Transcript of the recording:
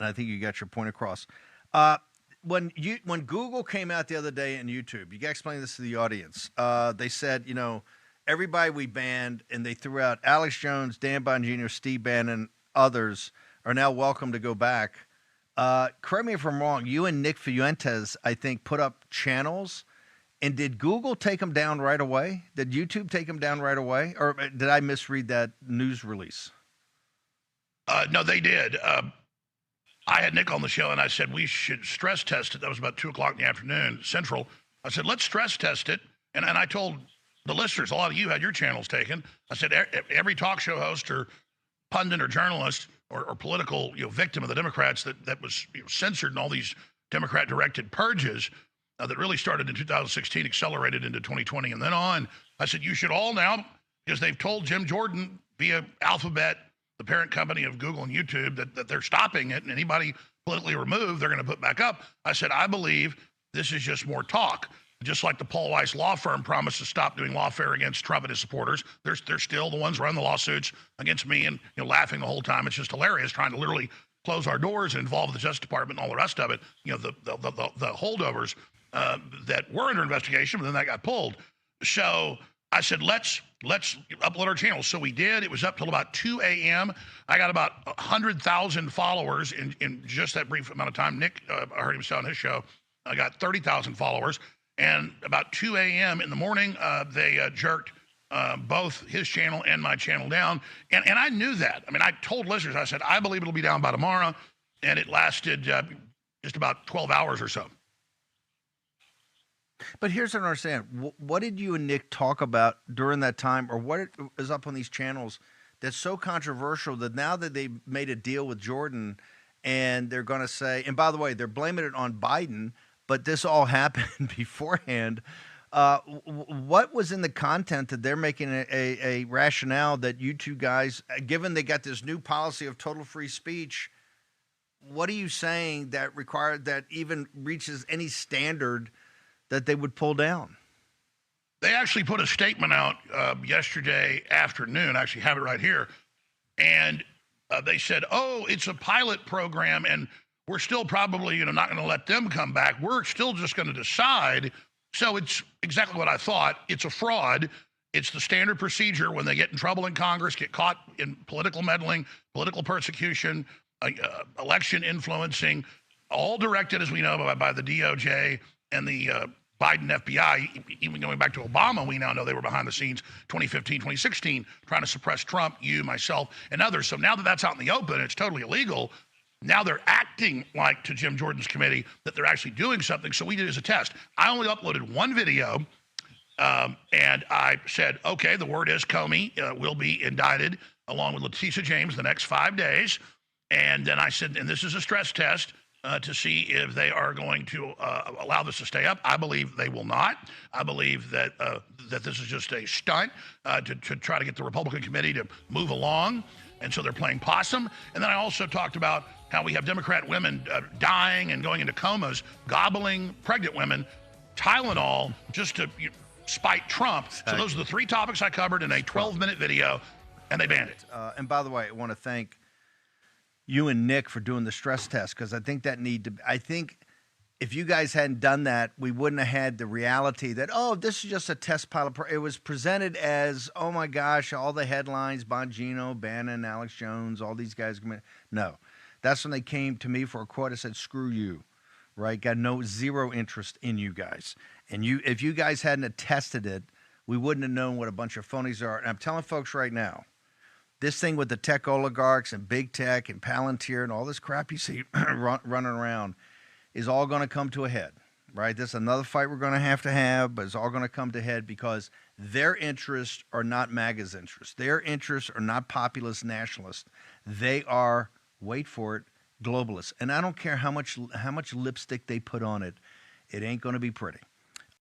and I think you got your point across. When Google came out the other day and YouTube, you got to explain this to the audience. They said, everybody we banned, and they threw out Alex Jones, Dan Bongino, Steve Bannon, others are now welcome to go back. Correct me if I'm wrong. You and Nick Fuentes, I think, put up channels. And did Google take them down right away? Did YouTube take them down right away? Or did I misread that news release? No, they did. I had Nick on the show, and I said we should stress test it. That was about 2 o'clock in the afternoon, Central. I said, let's stress test it. And I told the listeners, a lot of you had your channels taken. I said, every talk show host or pundit or journalist or political victim of the Democrats that was censored in all these Democrat-directed purges that really started in 2016, accelerated into 2020, and then on. I said, you should all now, because they've told Jim Jordan via Alphabet, the parent company of Google and YouTube, that they're stopping it, and anybody politically removed, they're going to put back up. I said, I believe this is just more talk. Just like the Paul Weiss law firm promised to stop doing lawfare against Trump and his supporters, they're still the ones running the lawsuits against me and laughing the whole time. It's just hilarious, trying to literally close our doors and involve the Justice Department and all the rest of it. The holdovers that were under investigation, but then that got pulled. So I said, let's upload our channel. So we did. It was up till about 2 a.m. I got about 100,000 followers in just that brief amount of time. Nick, I heard him say on his show, I got 30,000 followers. And about 2 a.m. in the morning, they jerked both his channel and my channel down. And I knew that. I mean, I told listeners, I said, I believe it'll be down by tomorrow. And it lasted just about 12 hours or so. But here's what I understand. What did you and Nick talk about during that time, or what is up on these channels that's so controversial that now that they made a deal with Jordan and they're going to say, and by the way, they're blaming it on Biden, but this all happened beforehand. What was in the content that they're making a rationale that you two guys, given they got this new policy of total free speech, what are you saying that required that even reaches any standard that they would pull down? They actually put a statement out yesterday afternoon. I actually have it right here. And they said, oh, it's a pilot program, and we're still probably not going to let them come back. We're still just going to decide. So it's exactly what I thought. It's a fraud. It's the standard procedure when they get in trouble in Congress, get caught in political meddling, political persecution, election influencing, all directed, as we know, by the DOJ and the Biden FBI. Even going back to Obama, we now know they were behind the scenes 2015, 2016, trying to suppress Trump, you, myself, and others. So now that that's out in the open, it's totally illegal. Now they're acting like, to Jim Jordan's committee, that they're actually doing something. So we did it as a test. I only uploaded one video, and I said, okay, the word is Comey will be indicted along with Letitia James the next 5 days. And then I said, and this is a stress test to see if they are going to allow this to stay up. I believe they will not. I believe that that this is just a stunt to try to get the Republican committee to move along. And so they're playing possum. And then I also talked about how we have Democrat women dying and going into comas, gobbling pregnant women, Tylenol, just to spite Trump. So those are the three topics I covered in a 12-minute video, and they banned it. And by the way, I want to thank you and Nick for doing the stress test, because I think I think if you guys hadn't done that, we wouldn't have had the reality that, oh, this is just a test pilot. It was presented as, oh my gosh, all the headlines, Bongino, Bannon, Alex Jones, all these guys. No, that's when they came to me for a quote. I said, screw you, right? Got zero interest in you guys. And if you guys hadn't tested it, we wouldn't have known what a bunch of phonies are. And I'm telling folks right now, this thing with the tech oligarchs and big tech and Palantir and all this crap you see running around is all going to come to a head, right? This is another fight we're going to have, but it's all going to come to head because their interests are not MAGA's interests. Their interests are not populist nationalists. They are, wait for it, globalists. And I don't care how much lipstick they put on it. It ain't going to be pretty.